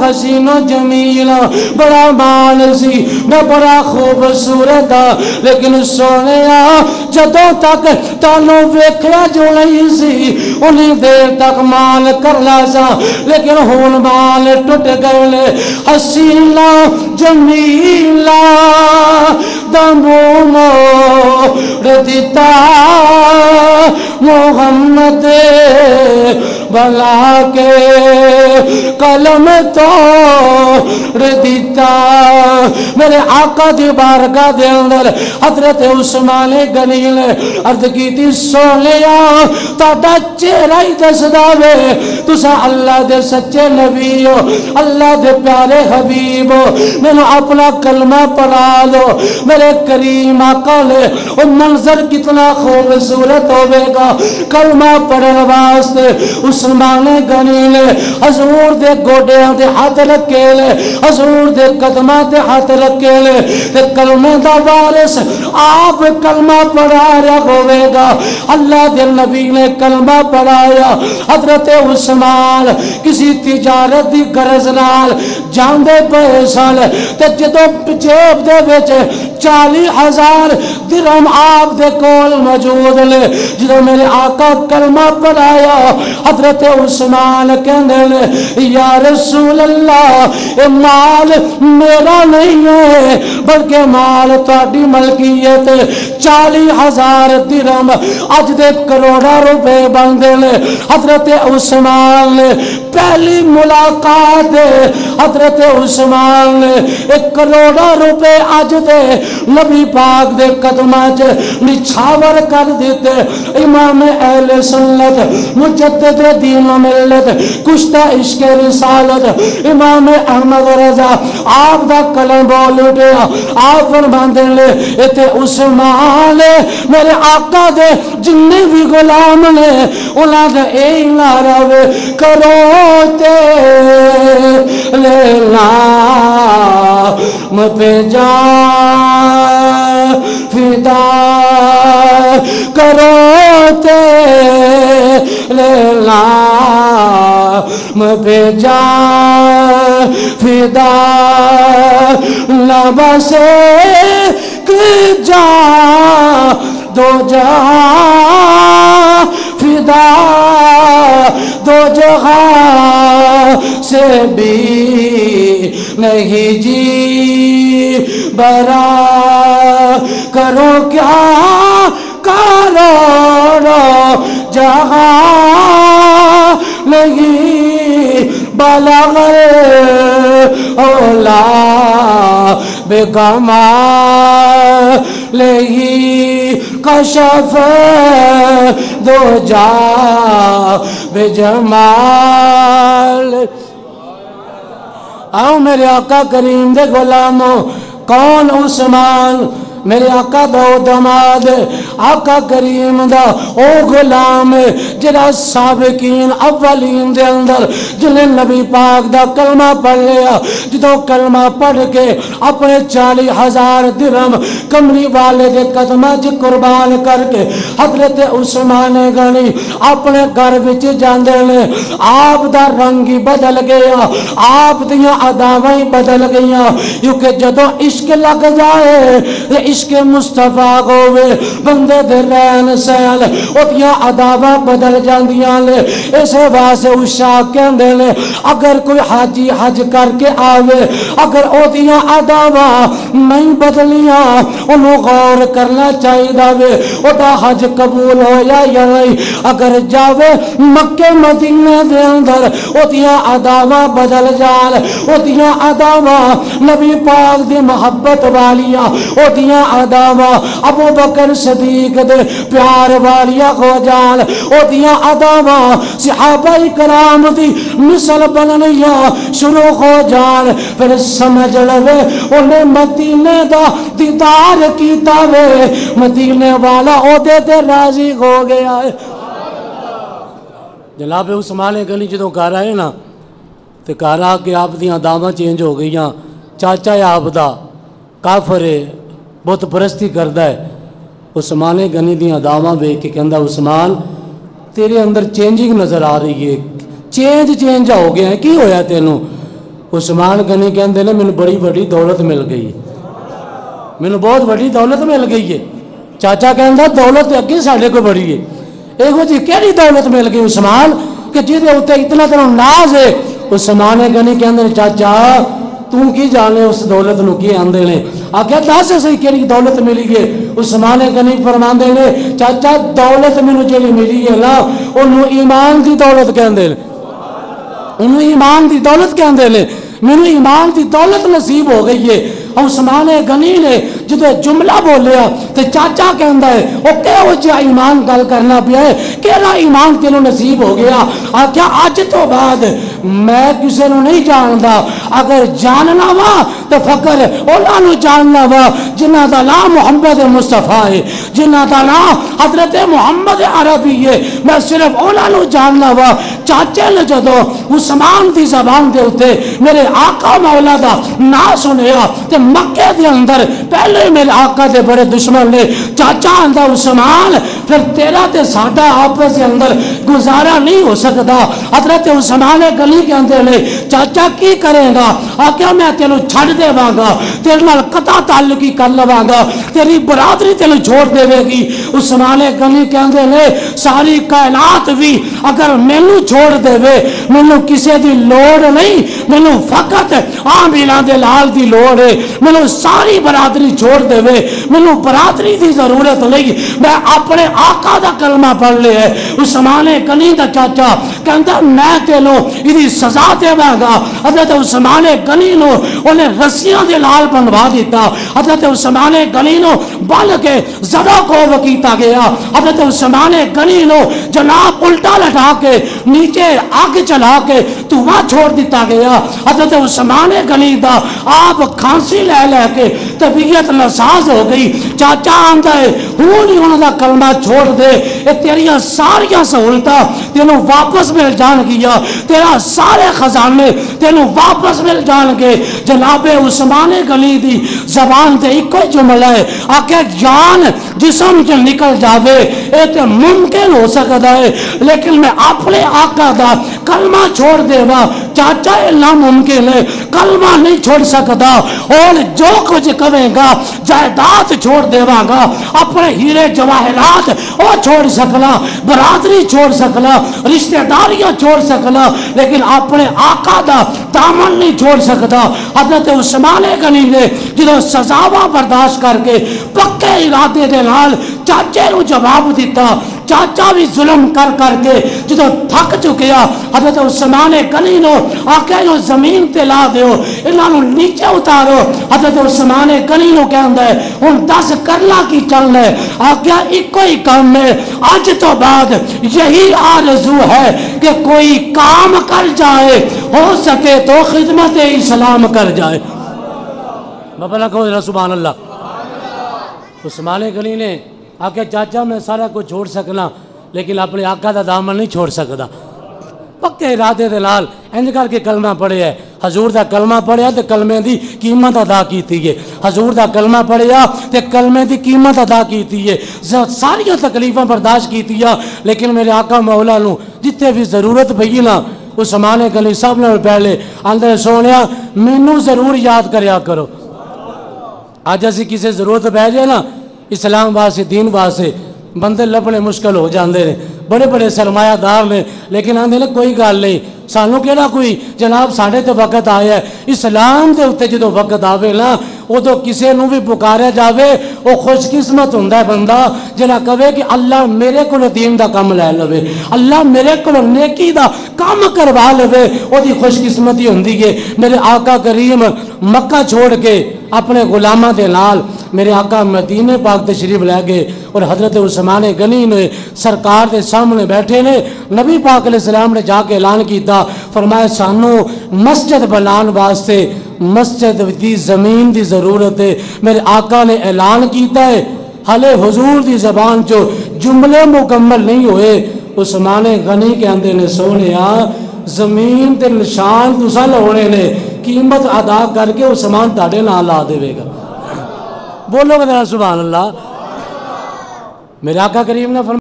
حسین و جمیل بڑا مال سی میں بڑا خوبصورت لیکن سونے جدوں تک تانوں ویکھیا جو نہیں سی انہیں دیر تک مال کرنا سا لیکن ہون مال ٹوٹ گئے حسینہ جمیلہ دمو موڑ دیتا محمد بلا کے قلم توڑ دیتا میرے آقا دی بارگاہ دے اندر حضرت عثمان غنی نے عرض کی تھی سونیا تاڑا چہرہ ہی دسدا وے تسا اللہ دے سچے نبی ہو اللہ دے پیارے حبیب ہو میں نے اپنا کلمہ پڑھا لو میرے کریم آقا نے وہ منظر کتنا خوبصورت ہوئے گا کلمہ پڑھن واسطے عثمان غنی نے حضور دے گوڑیاں دے ہاتھ رکھے لے حضور دے قدمہ دے ہاتھ رکھے لے تے کلمہ دا وارث آپ کلمہ پڑھا رہا ہوئے گا اللہ دے نبی نے کلمہ پڑھایا حضرت عثمان کسی تجارت دی غرض نال جاندے پئے سن تے جدوں جیب دے وچ 40,000 درہم آپ دے کول موجود لے جدوں میرے آقا کلمہ پڑھایا حضرت عثمان کہندے نے یا رسول اللہ اے مال میرا نہیں ہے بلکہ مال تہاڈی ملکیت 40,000 درہم اج دے کروڑا روپے بندے نے حضرت عثمان نے پہلی ملاقات حضرت عثمان نے 1 کروڑا روپے اج دے نبی پاک دے قدماں چ نچھاور کر دیتے امام اہل سنت مجدد دین و ملت کشتہ عشق رسالت امام احمد رضا آپ دا کلم بول اٹھیا آپ فرماندے لے ایتھے عثمان میرے آقا دے جننے بھی غلام نے انہاں دا اے نعرہ وے کرو تے لینا پہ جا فدا کرو تے لینا پہ جا فدا لباسے جا دو جا فدا دو جہاں سے بھی نہیں جی برا کرو کیا کروڑو جہاں نہیں بلغ اولا بکمال ہی کشف دو جا بجمال آؤ میرے آقا کریم دے غلاموں کون عثمان میرے آقا دا دماد آقا کریم دا او غلام جڑا سابقین اولین دے اندر جنہیں نبی پاک دا کلمہ پڑھ لیا جدو کلمہ پڑھ کے اپنے 40,000 درہم کمری والے دے قدمہ جی قربان کر کے حضرت عثمان غنی اپنے گھر وچ جاندے نے آپ دا رنگ ہی بدل گیا آپ دیاں اداواں ہی بدل گئیاں کیونکہ جدو عشق لگ جائے عشق مصطفیٰ ہوئے بندے دے رہن سہل اوتیاں عداواں بدل جاندیاں لے اسے واسے اشاہ کہندے لے اگر کوئی حاجی حج کر کے آوے اگر اوتیاں عداواں نہیں بدلیاں انہوں غور کرنا چاہی داوے اوتا حج قبول ہو یا نہیں اگر جاوے مکہ مدینہ دے اندر اوتیاں عداواں بدل جال اوتیاں عداواں نبی پاک دی محبت والیاں اوتیاں عداواں ابو بکر صدیق دے پیار والیا ہو جان او دیاں عداواں صحابہ کرام دی مثل بننیاں شروع ہو جان پھر سمجھ لوے انہیں مدینے دا دیدار کیتا وے مدینے والا او دے تے راضی ہو گیا ہے جناب عثمان غنی جدوں گھر آئے نا تے گھر آ کے آپ دیاں عداواں چینج ہو گئیاں چاچا آپ دا کافر ہے بہت پرستی کردہ ہے عثمان غنی دیاں عداواں ویکھ کے کہندا عثمان تیرے اندر چینجنگ نظر آ رہی ہے چینج ہو گیا ہے کی ہویا تینوں عثمان غنی کہندے نے مینوں بڑی بڑی دولت مل گئی، مینوں بہت بڑی دولت مل گئی ہے۔ چاچا کہندا دولت اگے ساڈے کو بڑی ہے، ایہو جی کیڑی دولت مل گئی عثمان کہ جہدے اوتے اتنا تینوں ناز ہے؟ عثمان غنی کہندے نے چاچا تو کی جانے اس دولت نو کی آندے نے؟ آکھیا دس صحیح کیڑی دولت ملی ہے؟ عثمان غنی فرماندے نے چاچا دولت مینوں جڑی ملی ہے نا اونوں ایمان دی دولت کہندے نے، انہوں ایمان دی دولت کہندے نے، مینوں ایمان دی دولت نصیب ہو گئی ہے۔ عثمان غنی نے جدو جملہ بولیا تو چاچا کہندا ہے او کہو جہا ایمان گل کرنا پیا ہے، کیڑا ایمان تینوں نصیب ہو گیا؟ آکھیا اج تو بعد میں کسے نو نہیں جاندا، اگر جاننا وا تو فقر انہاں نو جاننا وا جنہاں دا نام محمد مصطفیٰ ہے، جنہاں دا نام حضرت محمد عربی ہے، میں صرف انہاں نو جاننا وا۔ چاچے نے جدو عثمان دی زبان دے اوتے میرے آقا مولا دا نام سنیا تے مکے دے اندر پہلے میرے آقا دے بڑے دشمن نے چاچا آندا عثمان پھر تیرا تے ساڈا آپس دے اندر گزارا نہیں ہو سکتا۔ حضرت عثمان غنی کہندے نے چاچا کی کرے گا؟ آکھیا میں تینوں چھڈ دیواں گا، تیرے نال قطع تعلقی کر لواں گا، تیری برادری تینوں چھوڑ دے گی۔ عثمان غنی کہندے نے ساری کائنات بھی اگر مینوں چھوڑ دے مینوں کسے دی لوڑ نہیں، مینوں فقط عاملہ دے لال دی لوڑ ہے، مینوں ساری برادری چھوڑ دے مینوں برادری دی ضرورت نہیں، میں اپنے آقا دا کلمہ پڑھ لے ہے۔ عثمان غنی دا چاچا کہندا میں تینوں ایدی سزا دیواں گا۔ حضرت عثمان غنی نو انہیں رسیاں دے لال بنوا دیتا، حضرت عثمان غنی نو بن کے زدہ کو کیتا گیا، حضرت عثمان غنی نو جناب الٹا لٹا کے نیچے آگ چلا کے دھواں چھوڑ دیتا گیا۔ حضرت عثمان غنی دا آپ کھانسی لے لے کے طبیعت ناساز ہو گئی۔ چاچا آندا ہے ہوں نہیں انہوں دا کلمہ چھوڑ دے، اے تیریاں ساریاں سہولتاں تینوں واپس مل جان گیا، تیرا سارے خزانے تینوں واپس مل جان گے۔ جناب عثمان غنی دی زبان تے ایک کوئی جملہ ہے، آکے جان جسم جو نکل جاوے اے تے ممکن ہو سکتا ہے، لیکن میں اپنے آقا دا کلمہ چھوڑ دے وا چاچا اے ناممکن ہے، کلمہ نہیں چھوڑ سکتا، اور جو کچھ کہے گا جائیداد چھوڑ دیواں گا، اپنے ہیرے جواہرات وہ چھوڑ سکنا، برادری چھوڑ سکنا، رشتہ داریاں چھوڑ سکنا، لیکن اپنے آقا دا دامن نہیں چھوڑ سکتا۔ حضرت عثمان غنی نے جدو سزاواں برداشت کر کے پکے ارادے دے نال چاچے نو جواب دیتا، چاچا بھی ظلم کر کر کے جدو تھک چکیا، حضرت عثمان غنی نو آکے نو زمین تے لا دیو، انہاں نو نیچے اتارو۔ حضرت عثمان غنی نو کہندا ہے ہن دس کرنا کی چلنا ہے؟ آکیا ایک ہی کام ہے، آج تو بعد یہی آرزو ہے کہ کوئی کام کر جائے، ہو سکے تو خدمت اسلام کر جائے۔ بابا کہو سبحان اللہ۔ عثمان غنی نے آکے چاچا میں سارا کچھ چھوڑ سکنا لیکن اپنے آقا دا دامن نہیں چھوڑ سکتا۔ پکے ارادے دے نال انج کر کے کلمہ پڑھیا ہے، حضور دا کلمہ پڑھیا تے کلمے دی قیمت ادا کیتی ہے، حضور دا کلمہ پڑھیا تے کلمے دی قیمت ادا کیتی ہے، ساری تکلیفاں برداشت کیتی ہے، لیکن میرے آقا مولا نو جتنے بھی ضرورت پئی نا عثمان غنی سب نے پہلے آندے سونیا مینوں ضرور یاد کریا کرو۔ آج اسی کسی ضرورت پہ جائے نا اسلام واسطے دین واسطے بندے لبنے مشکل ہو جاندے نے، بڑے بڑے سرمایہ دار نے، لیکن آندے نے کوئی گل نہیں سانوں کیڑا کوئی جناب ساڈے تے وقت آیا ہے، اسلام دے اوتے جدوں وقت آوے نا ادو کسے نو بھی پکاریا جاوے وہ خوش قسمت ہوندا ہے بندہ جڑا کہے کہ اللہ میرے کولوں دین دا کام لے لوے، اللہ میرے کولوں نیکی دا کام کروا لوے، او دی خوش قسمتی ہوندی ہے۔ میرے آقا کریم مکہ چھوڑ کے اپنے غلاماں دے نال میرے آقا مدینے پاک تشریف لے گئے، اور حضرت عثمان غنی نے سرکار دے سامنے بیٹھے نے، نبی پاک علیہ السلام نے جا کے اعلان کیتا، فرمایا سانو مسجد بنان واسطے مسجد دی زمین دی ضرورت ہے۔ میرے آقا نے اعلان کیتا ہے، حالے حضور دی زبان جو جملے مکمل نہیں ہوئے، عثمان غنی کے اندے نے سونیا زمین تے نشان تساں لاونے نے، قیمت ادا کر کے عثمان تاڑے نال لا دے گا۔ بولو گا سبحان اللہ۔ میرے آقا کریم نے فرمایا